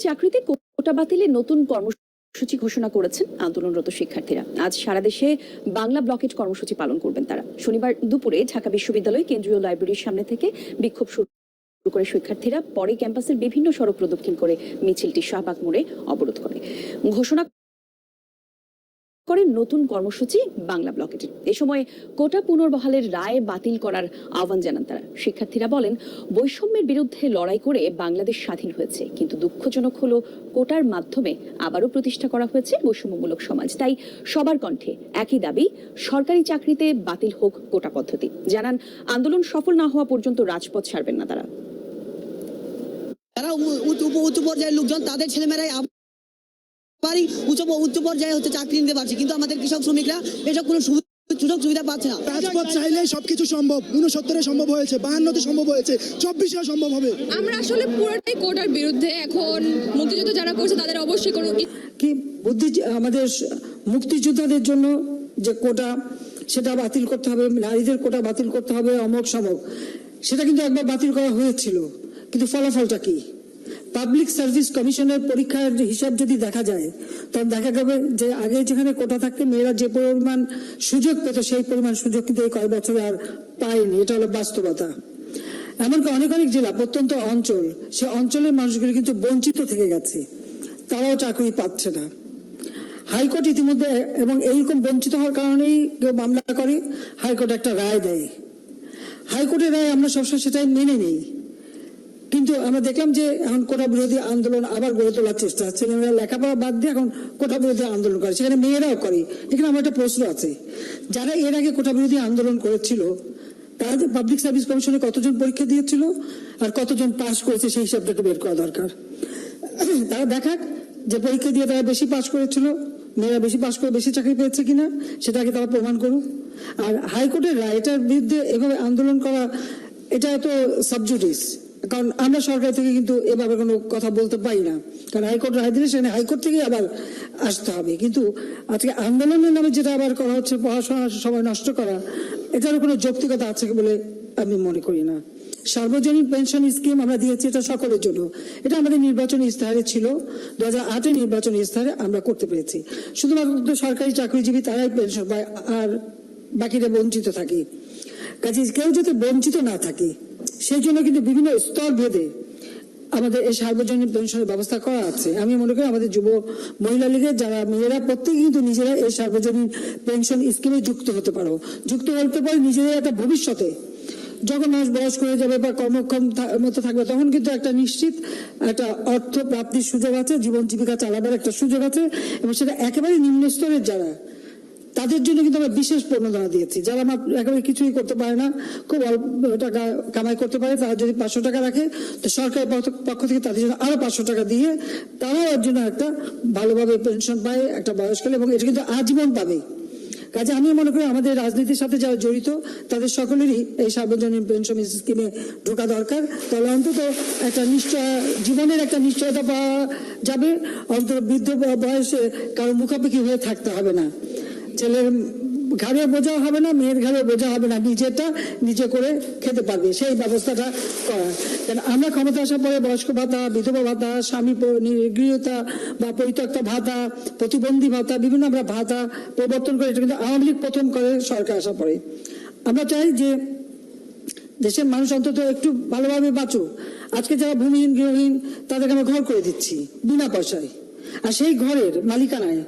চাকরিতে কোটা বাতিলের নতুন কর্মসূচি ঘোষণা করেছেন আন্দোলনরত শিক্ষার্থীরা। আজ সারা দেশে বাংলা ব্লকেট কর্মসূচি পালন করবেন তারা। শনিবার দুপুরে ঢাকা বিশ্ববিদ্যালয় কেন্দ্রীয় লাইব্রেরির সামনে থেকে বিক্ষোভ শুরু করে শিক্ষার্থীরা। পরে ক্যাম্পাসের বিভিন্ন সড়ক প্রদক্ষিণ করে মিছিলটি শাহবাগ মোড়ে অবরোধ করে ঘোষণা করেন নতুন কর্মসূচি বাংলা ব্লকেটের। এ সময় কোটা পুনর্বহালের রায় বাতিল করার আহ্বান জানান তারা। শিক্ষার্থীরা বলেন, বৈষম্যের বিরুদ্ধে লড়াই করে বাংলাদেশ স্বাধীন হয়েছে, কিন্তু দুঃখজনক হলো কোটার মাধ্যমে আবারও প্রতিষ্ঠা করা হয়েছে বৈষম্যমূলক সমাজ। তাই সবার কণ্ঠে একই দাবি, সরকারি চাকরিতে বাতিল হোক কোটা পদ্ধতি। জানান, আন্দোলন সফল না হওয়া পর্যন্ত রাজপথ ছাড়বেন না তারা। উচ্চ পর্যায়ের লোকজন তাদের ছেলেমেয়েরাই উচ্চ পর্যায়ে চাকরি নিতে পারছে, কিন্তু আমাদের কৃষক শ্রমিকরা এসব কোনো সুযোগ সুবিধা পাচ্ছে না। রাজপথ চাইলে সবকিছু সম্ভব। 69-এ সম্ভব হয়েছে, 52-তে সম্ভব হয়েছে, 24-এ সম্ভব হবে। আমরা আসলে পুরোটাই কোটার বিরুদ্ধে। এখন মুক্তিযুদ্ধ যারা করছে তাদের অবশ্যই কোনো কি আমাদের মুক্তিযোদ্ধাদের জন্য যে কোটা, সেটা বাতিল করতে হবে, নারীদের কোটা বাতিল করতে হবে, অমক সমক, সেটা কিন্তু একবার বাতিল করা হয়েছিল, কিন্তু ফলাফলটা কি? পাবলিক সার্ভিস কমিশনের পরীক্ষার হিসাব যদি দেখা যায়, তখন দেখা যাবে যে আগে যেখানে কোটা থাকতে মেয়েরা যে পরিমাণ সুযোগ পেত, সেই পরিমাণ সুযোগ কিন্তু এই কয়েক বছরে আর পায়নি। এটা হলো বাস্তবতা। এমনকি অনেক অনেক জেলা, প্রত্যন্ত অঞ্চল, সে অঞ্চলের মানুষগুলো কিন্তু বঞ্চিত থেকে গেছে, তারাও চাকরি পাচ্ছে না। হাইকোর্ট ইতিমধ্যে, এবং এইরকম বঞ্চিত হওয়ার কারণেই কেউ মামলা করে, হাইকোর্ট একটা রায় দেয়। হাইকোর্টের রায় আমরা সবসময় সেটাই মেনে নেই, কিন্তু আমরা দেখলাম যে এখন কোটা বিরোধী আন্দোলন আবার গড়ে তোলার চেষ্টা হচ্ছে। লেখাপড়া বাদ দিয়ে এখন কোটা বিরোধী আন্দোলন করে, সেখানে মেয়েরাও করে। এখানে আমার একটা প্রশ্ন আছে, যারা এর আগে কোটা বিরোধী আন্দোলন করেছিল তারা পাবলিক সার্ভিস কমিশনে কতজন পরীক্ষা দিয়েছিল আর কতজন পাস করেছে, সেই হিসাবটাকে বের করা দরকার। তারা দেখাক যে পরীক্ষা দিয়ে তারা বেশি পাস করেছিল, মেয়েরা বেশি পাস করে বেশি চাকরি পেয়েছে কিনা, সেটাকে তারা প্রমাণ করুক। আর হাইকোর্টের রায়, এটার বিরুদ্ধে এভাবে আন্দোলন করা, এটা তো সাবজুডিস। কারণ আমরা সরকার থেকে কিন্তু এভাবে কোনো কথা বলতে পারি না, কারণ হাইকোর্ট রায় দিলে সেখানে হাইকোর্ট থেকে আবার আসতে হবে। কিন্তু আজকে আন্দোলনের নামে যেটা আবার করা হচ্ছে, পড়াশোনার সময় নষ্ট করা, এটারও কোনো যৌক্তিকতা আছে বলে আমি মনে করি না। সার্বজনীন পেনশন স্কিম আমরা দিয়েছি, এটা সকলের জন্য। এটা আমাদের নির্বাচনী ইস্তাহারে ছিল, 2008-এর নির্বাচনী ইস্তাহারে আমরা করতে পেরেছি। শুধুমাত্র সরকারি চাকরিজীবী তারাই পেনশন পায়, আর বাকিরা বঞ্চিত থাকে। কাজে কেউ যাতে বঞ্চিত না থাকে, সেই জন্য কিন্তু বিভিন্ন স্তর ভেদে আমাদের এই সার্বজনীন পেনশনের ব্যবস্থা করা আছে। আমি মনে করি আমাদের যুব মহিলা লীগের যারা মেয়েরা, প্রত্যেকে কিন্তু নিজেরা এই সার্বজনীন পেনশন স্কিমে যুক্ত হতে পারে নিজেদের একটা ভবিষ্যতে। যখন মানুষ বয়স্ক হয়ে যাবে বা কর্মক্ষম মতো থাকবে, তখন কিন্তু একটা নিশ্চিত একটা অর্থ প্রাপ্তির সুযোগ আছে, জীবন জীবিকা চালাবার একটা সুযোগ আছে, এবং সেটা একেবারে নিম্ন স্তরের যারা, তাদের জন্য কিন্তু আমরা বিশেষ প্রণোদনা দিয়েছি। যারা আমার একেবারে কিছুই করতে পারে না, খুব অল্প টাকা কামাই করতে পারে, তারা যদি 500 টাকা রাখে, তো সরকারের পক্ষ থেকে তাদের জন্য আরো 500 টাকা দিয়ে তারাও এর জন্য একটা ভালোভাবে পেনশন পায় একটা বয়সকালে, এবং এটা কিন্তু আজীবন পাবে। কাজে আমি মনে করি আমাদের রাজনীতির সাথে যারা জড়িত তাদের সকলেরই এই সার্বজনীন পেনশন স্কিমে ঢোকা দরকার। তাহলে অন্তত একটা জীবনের একটা নিশ্চয়তা পাওয়া যাবে, অন্তত বৃদ্ধ বয়সে কারো মুখাপেক্ষি হয়ে থাকতে হবে না, ছেলের ঘাড়ে বোঝা হবে না, মেয়ের ঘাড়ে বোঝা হবে না, নিজেটা নিজে করে খেতে পারবে, সেই ব্যবস্থাটা করা। কারণ আমরা ক্ষমতা আসার পরে বয়স্ক ভাতা, বিধবা ভাতা, স্বামী গৃহতা বা পরিত্যক্ত ভাতা, প্রতিবন্ধী ভাতা, বিভিন্ন আমরা ভাতা পরিবর্তন করে, এটা কিন্তু আওয়ামী লীগ প্রথম করে সরকার আসার পরে। আমরা চাই যে দেশের মানুষ অন্তত একটু ভালোভাবে বাঁচুক। আজকে যারা ভূমিহীন, গৃহহীন, তাদেরকে আমরা ঘর করে দিচ্ছি বিনা পয়সায়, আর সেই ঘরের মালিকানায়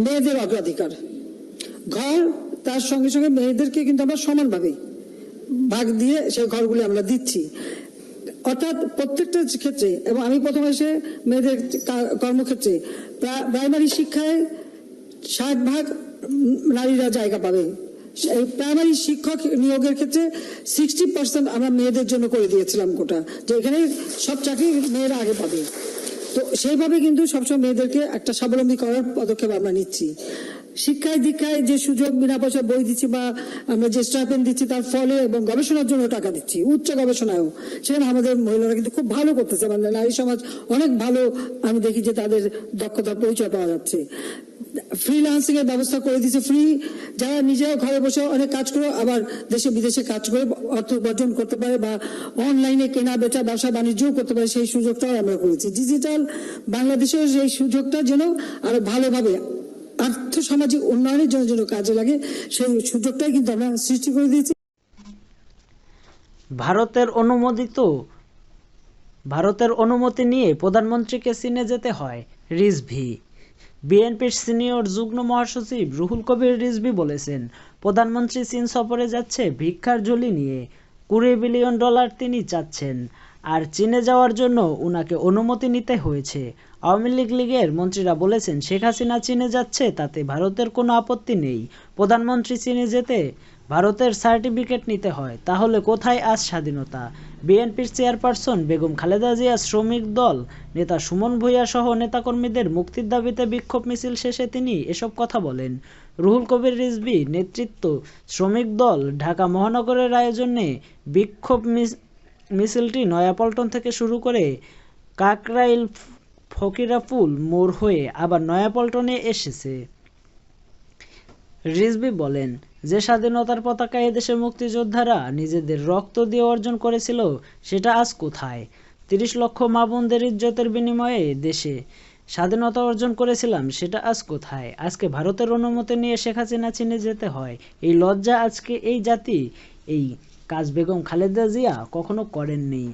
মেয়েদের অগ্রাধিকার। ঘর, তার সঙ্গে সঙ্গে মেয়েদেরকে কিন্তু আমরা সমানভাবে ভাগ দিয়ে সেই ঘরগুলি আমরা দিচ্ছি, অর্থাৎ প্রত্যেকটা ক্ষেত্রে। এবং আমি প্রথম এসে মেয়েদের কর্মক্ষেত্রে প্রাইমারি শিক্ষায় 60% নারীরা জায়গা পাবে। এই প্রাইমারি শিক্ষক নিয়োগের ক্ষেত্রে 60% আমরা মেয়েদের জন্য করে দিয়েছিলাম কোটা, যে এখানে সব চাকরি মেয়েরা আগে পাবে। তো সেইভাবে কিন্তু সবসময় মেয়েদেরকে একটা স্বাবলম্বী করার পদক্ষেপ আমরা নিচ্ছি। শিক্ষায় দীক্ষায় যে সুযোগ, বিনা পয়সা বই দিচ্ছি বা আমরা যে স্টাইপেন্ড দিচ্ছি, তার ফলে এবং গবেষণার জন্য টাকা দিচ্ছি, উচ্চ গবেষণায়ও সেখানে আমাদের মহিলারা কিন্তু খুব ভালো করতেছে। মানে নারী সমাজ অনেক ভালো, আমি দেখি যে তাদের দক্ষতার পরিচয় পাওয়া যাচ্ছে। ফ্রিল্যান্সিং এর ব্যবস্থা করে দিয়েছে, ফ্রি, যারা নিজেরা ঘরে বসে অনেক কাজ করে আবার দেশে বিদেশে কাজ করে অর্থ উপার্জন করতে পারে বা অনলাইনে কেনা বেচা ব্যবসা বাণিজ্যও করতে পারে, সেই সুযোগটাও আমরা করেছি। ডিজিটাল বাংলাদেশের সেই সুযোগটা যেন আরো ভালোভাবে আর্থ সামাজিক উন্নয়নের জন্য যেন কাজে লাগে, সেই সুযোগটাই কিন্তু আমরা সৃষ্টি করে দিয়েছি। ভারতের অনুমতি নিয়ে প্রধানমন্ত্রীকে চীনে যেতে হয় রিজভী। বিএনপির সিনিয়র যুগ্ম মহাসচিব রুহুল কবির রিজভী বলেছেন, প্রধানমন্ত্রী চীন সফরে যাচ্ছে ভিক্ষার ঝুলি নিয়ে। $20 বিলিয়ন তিনি চাচ্ছেন, আর চীনে যাওয়ার জন্য উনাকে অনুমতি নিতে হয়েছে। আওয়ামী লীগের মন্ত্রীরা বলেছেন, শেখ হাসিনা চীনে যাচ্ছে, তাতে ভারতের কোনো আপত্তি নেই। প্রধানমন্ত্রী চীনে যেতে ভারতের সার্টিফিকেট নিতে হয়, তাহলে কোথায় আজ স্বাধীনতা? বিএনপির চেয়ারপারসন বেগম খালেদা জিয়া, শ্রমিক দল নেতা সুমন ভূঁইয়া সহ নেতাকর্মীদের মুক্তির দাবিতে বিক্ষোভ মিছিল শেষে তিনি এসব কথা বলেন। রুহুল কবির রিজভী নেতৃত্ব শ্রমিক দল ঢাকা মহানগরের আয়োজনে বিক্ষোভ মিছিলটি নয়াপল্টন থেকে শুরু করে কাকরাইল ফকিরাপুল মোড় হয়ে আবার নয়াপল্টনে এসেছে। রিজভী বলেন, যে স্বাধীনতার পতাকা এদেশের মুক্তিযোদ্ধারা নিজেদের রক্ত দিয়ে অর্জন করেছিল, সেটা আজ কোথায়? 30 লক্ষ মা বোনদের ইজ্জতের বিনিময়ে দেশে স্বাধীনতা অর্জন করেছিলাম, সেটা আজ কোথায়? আজকে ভারতের অনুমতি নিয়ে শেখ হাসিনা চীনে যেতে হয়। এই লজ্জা আজকে এই জাতি এই কাজ বেগম খালেদা জিয়া কখনো করেননি।